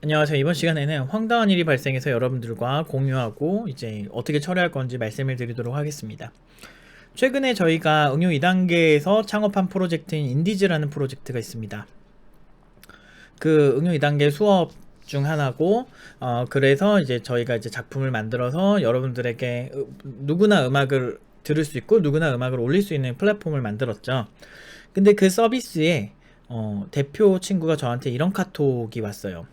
안녕하세요. 이번 시간에는 황당한 일이 발생해서 여러분들과 공유하고 이제 어떻게 처리할 건지 말씀을 드리도록 하겠습니다. 최근에 저희가 응용 2단계에서 창업한 프로젝트인 인디즈라는 프로젝트가 있습니다. 그 응용 2단계 수업 중 하나고, 그래서 이제 저희가 이제 작품을 만들어서 여러분들에게 누구나 음악을 들을 수 있고 누구나 음악을 올릴 수 있는 플랫폼을 만들었죠. 근데 그 서비스에 대표 친구가 저한테 이런 카톡이 왔어요.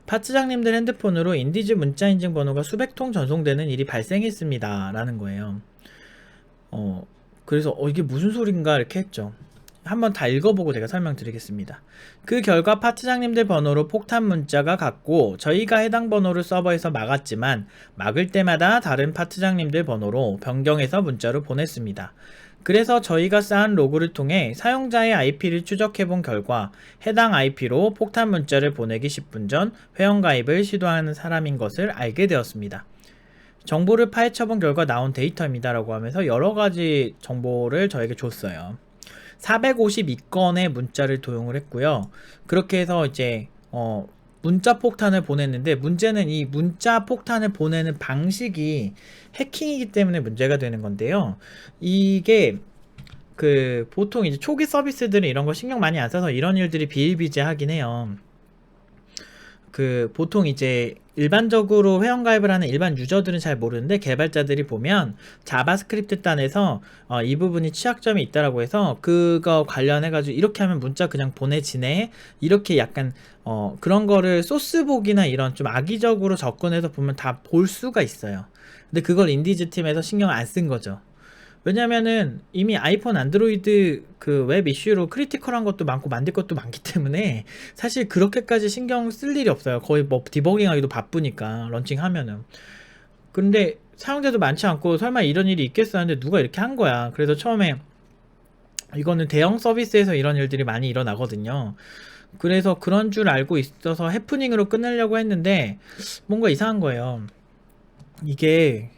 파츠장님들 핸드폰으로 인디즈 문자 인증 번호가 수백 통 전송되는 일이 발생했습니다. 라는 거예요. 그래서 이게 무슨 소린가 이렇게 했죠. 한번 다 읽어보고 제가 설명드리겠습니다. 그 결과 파트장님들 번호로 폭탄 문자가 갔고 저희가 해당 번호를 서버에서 막았지만 막을 때마다 다른 파트장님들 번호로 변경해서 문자로 보냈습니다. 그래서 저희가 쌓은 로그를 통해 사용자의 IP를 추적해본 결과 해당 IP로 폭탄 문자를 보내기 10분 전 회원가입을 시도하는 사람인 것을 알게 되었습니다. 정보를 파헤쳐본 결과 나온 데이터입니다 라고 하면서 여러가지 정보를 저에게 줬어요. 452건의 문자를 도용을 했고요. 그렇게 해서 이제 문자 폭탄을 보냈는데, 문제는 이 문자 폭탄을 보내는 방식이 해킹이기 때문에 문제가 되는 건데요. 이게 보통 이제 초기 서비스들은 이런 거 신경 많이 안 써서 이런 일들이 비일비재하긴 해요. 보통 이제 일반적으로 회원가입을 하는 일반 유저들은 잘 모르는데, 개발자들이 보면 자바스크립트 단에서 이 부분이 취약점이 있다라고 해서 그거 관련해가지고 이렇게 하면 문자 그냥 보내지네, 이렇게 약간 그런 거를 소스복이나 이런 좀 악의적으로 접근해서 보면 다 볼 수가 있어요. 근데 그걸 인디즈 팀에서 신경 안 쓴 거죠. 왜냐면은 이미 아이폰 안드로이드 그 웹 이슈로 크리티컬한 것도 많고 만들 것도 많기 때문에 사실 그렇게까지 신경 쓸 일이 없어요. 거의 뭐 디버깅하기도 바쁘니까 런칭하면은. 근데 사용자도 많지 않고 설마 이런 일이 있겠어 하는데 누가 이렇게 한 거야. 그래서 처음에 이거는 대형 서비스에서 이런 일들이 많이 일어나거든요. 그래서 그런 줄 알고 있어서 해프닝으로 끝내려고 했는데 뭔가 이상한 거예요. 이게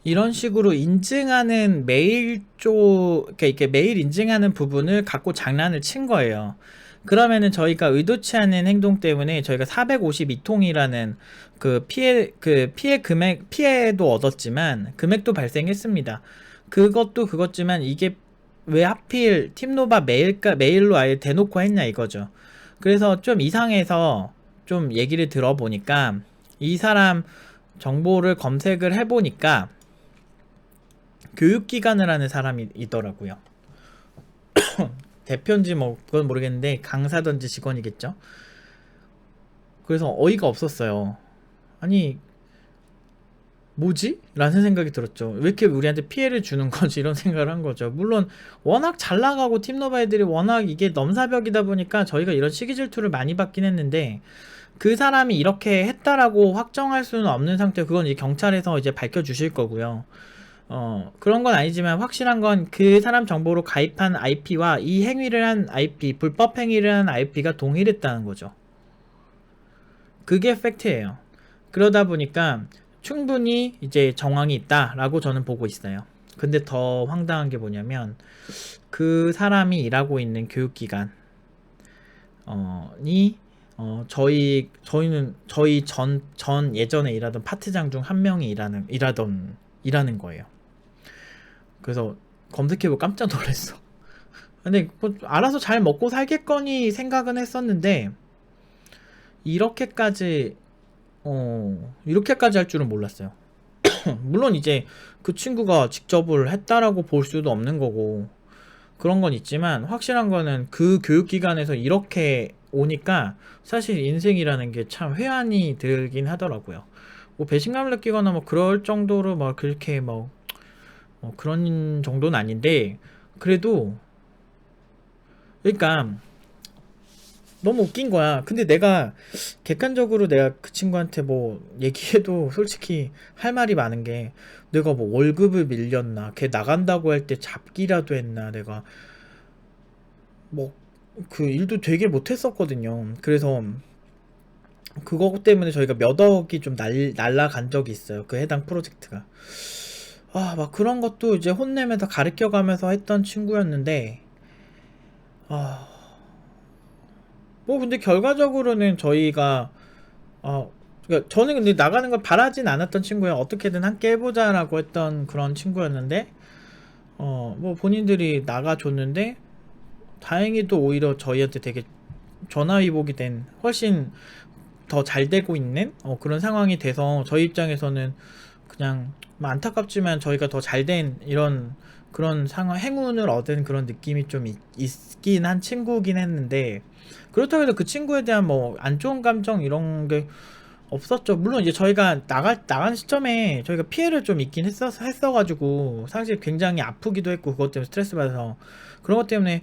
이런 식으로 인증하는 메일 그러니까 이렇게 메일 인증하는 부분을 갖고 장난을 친 거예요. 그러면은 저희가 의도치 않은 행동 때문에 저희가 452통이라는 피해 금액, 피해도 얻었지만 금액도 발생했습니다. 그것도 그것지만 이게 왜 하필 팀노바 메일로 아예 대놓고 했냐 이거죠. 그래서 좀 이상해서 좀 얘기를 들어보니까 이 사람 정보를 검색을 해보니까 교육기관을 하는 사람이 있더라고요. 대표인지 뭐 그건 모르겠는데 강사든지 직원이겠죠. 그래서 어이가 없었어요. 아니 뭐지? 라는 생각이 들었죠. 왜 이렇게 우리한테 피해를 주는 거지? 이런 생각을 한 거죠. 물론 워낙 잘 나가고 팀노바 애들이 워낙 이게 넘사벽이다 보니까 저희가 이런 시기 질투를 많이 받긴 했는데, 그 사람이 이렇게 했다라고 확정할 수는 없는 상태. 그건 이제 경찰에서 이제 밝혀주실 거고요. 그런 건 아니지만 확실한 건 그 사람 정보로 가입한 IP와 이 행위를 한 IP, 불법 행위를 한 IP가 동일했다는 거죠. 그게 팩트예요. 그러다 보니까 충분히 이제 정황이 있다라고 저는 보고 있어요. 근데 더 황당한 게 뭐냐면 그 사람이 일하고 있는 교육기관이 저희 전 예전에 일하던 파트장 중 한 명이 일하는 거예요. 그래서 검색해보고 깜짝 놀랐어. 근데 뭐 알아서 잘 먹고 살겠거니 생각은 했었는데 이렇게까지 이렇게까지 할 줄은 몰랐어요. 물론 이제 그 친구가 직접을 했다라고 볼 수도 없는 거고 그런 건 있지만, 확실한 거는 그 교육기관에서 이렇게 오니까 사실 인생이라는 게 참 회한이 들긴 하더라고요. 뭐 배신감을 느끼거나 뭐 그럴 정도로 막 그렇게 그런 정도는 아닌데, 그래도 그러니까 너무 웃긴 거야. 근데 내가 객관적으로 내가 그 친구한테 뭐 얘기해도 솔직히 할 말이 많은 게, 내가 뭐 월급을 밀렸나, 걔 나간다고 할 때 잡기라도 했나, 내가 뭐 그 일도 되게 못했었거든요. 그래서 그거 때문에 저희가 몇 억이 좀 날라간 적이 있어요. 그 해당 프로젝트가. 막 그런 것도 이제 혼내면서 가르쳐가면서 했던 친구였는데, 아, 뭐 근데 결과적으로는 저희가 그러니까 저는 근데 나가는 걸 바라진 않았던 친구예요. 어떻게든 함께 해보자라고 했던 그런 친구였는데 뭐 본인들이 나가줬는데 다행히도 오히려 저희한테 되게 전화위복이 된 훨씬 더 잘 되고 있는 그런 상황이 돼서 저희 입장에서는 그냥 뭐 안타깝지만 저희가 더 잘 된 이런 그런 상황 행운을 얻은 그런 느낌이 좀 있긴 한 친구긴 했는데 그렇다고 해도 그 친구에 대한 뭐 안 좋은 감정 이런 게 없었죠. 물론 이제 저희가 나간 시점에 저희가 피해를 좀 있긴 했어가지고 사실 굉장히 아프기도 했고 그것 때문에 스트레스 받아서 그런 것 때문에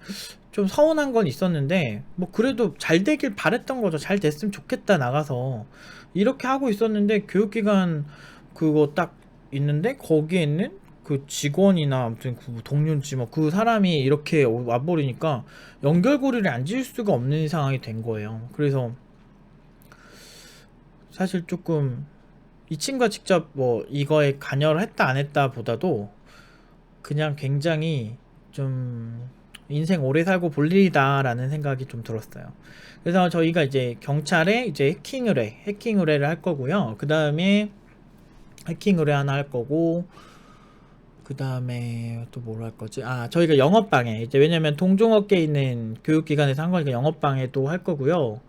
좀 서운한 건 있었는데 뭐 그래도 잘 되길 바랬던 거죠. 잘 됐으면 좋겠다 나가서 이렇게 하고 있었는데 교육기관 그거 딱 있는데 거기에 있는 그 직원이나 아무튼 그 동료인지 뭐 그 사람이 이렇게 와버리니까 연결고리를 안 지을 수가 없는 상황이 된 거예요. 그래서 사실 조금 이 친구가 직접 뭐 이거에 관여를 했다 안 했다 보다도 그냥 굉장히 좀 인생 오래 살고 볼 일이다 라는 생각이 좀 들었어요. 그래서 저희가 이제 경찰에 이제 해킹 의뢰를 할 거고요. 그 다음에 해킹 의뢰 하나 할 거고 그 다음에 또 뭘 할 거지? 저희가 영업방해 이제 왜냐면 동종업계에 있는 교육기관에서 한 거니까 영업방해도 할 거고요.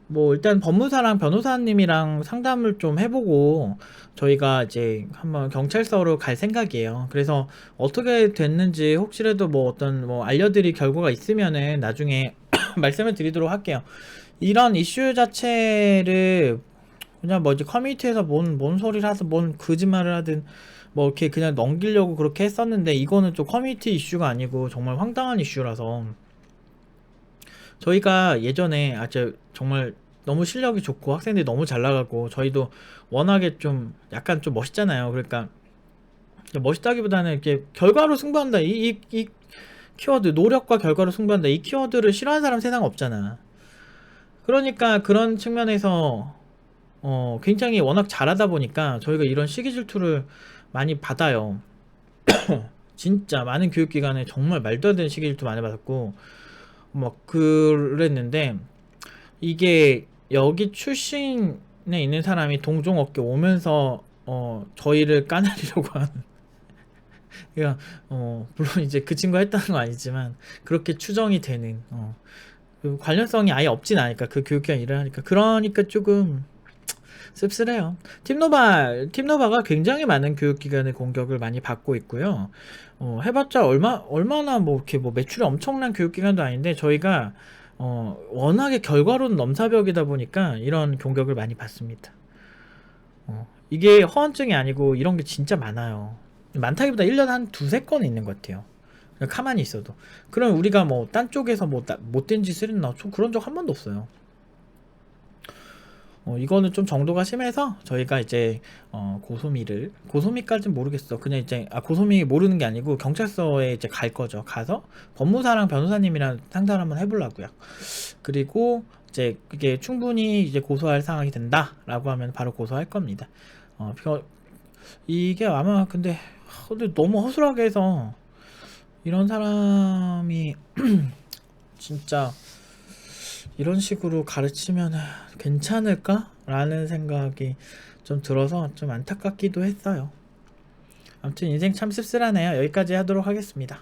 뭐 일단 법무사랑 변호사님이랑 상담을 좀 해보고 저희가 이제 한번 경찰서로 갈 생각이에요. 그래서 어떻게 됐는지 혹시라도 뭐 어떤 뭐 알려드릴 결과가 있으면은 나중에 말씀을 드리도록 할게요. 이런 이슈 자체를 그냥 뭐 이제 커뮤니티에서 뭔 소리를 하든 뭔 거짓말을 하든 뭐 이렇게 그냥 넘기려고 그렇게 했었는데 이거는 좀 커뮤니티 이슈가 아니고 정말 황당한 이슈라서 저희가 예전에 정말 너무 실력이 좋고 학생들이 너무 잘 나가고 저희도 워낙에 좀 약간 좀 멋있잖아요. 그러니까 멋있다기보다는 이렇게 결과로 승부한다 이 키워드 노력과 결과로 승부한다 이 키워드를 싫어하는 사람 세상 없잖아. 그러니까 그런 측면에서 굉장히 워낙 잘하다 보니까 저희가 이런 시기 질투를 많이 받아요. 진짜 많은 교육기관에 정말 말도 안 되는 시기 질투 많이 받았고 막 그랬는데 이게 여기 출신에 있는 사람이 동종업계 오면서 저희를 까내리려고 하는 그러니까 물론 이제 그 친구가 했다는 건 아니지만 그렇게 추정이 되는 그 관련성이 아예 없진 않으니까 그 교육기관 일을 하니까 그러니까 조금 씁쓸해요. 팀노바가 굉장히 많은 교육기관의 공격을 많이 받고 있고요. 해봤자 얼마나 뭐 이렇게 뭐 매출이 엄청난 교육기관도 아닌데 저희가 워낙에 결과로는 넘사벽이다 보니까 이런 공격을 많이 받습니다. 이게 허언증이 아니고 이런 게 진짜 많아요. 많다기보다 1년에 한 두세 건 있는 것 같아요. 그냥 가만히 있어도. 그럼 우리가 뭐 딴 쪽에서 뭐 못된 짓을 했나? 저 그런 적 한 번도 없어요. 이거는 좀 정도가 심해서 저희가 이제 고소미까지는 모르겠어. 그냥 이제 고소미 모르는 게 아니고 경찰서에 이제 갈 거죠. 가서 법무사랑 변호사님이랑 상담을 한번 해보려고요. 그리고 이제 그게 충분히 이제 고소할 상황이 된다라고 하면 바로 고소할 겁니다. 이게 아마 근데 너무 허술하게 해서 이런 사람이 진짜 이런 식으로 가르치면 괜찮을까? 라는 생각이 좀 들어서 좀 안타깝기도 했어요. 아무튼 인생 참 씁쓸하네요. 여기까지 하도록 하겠습니다.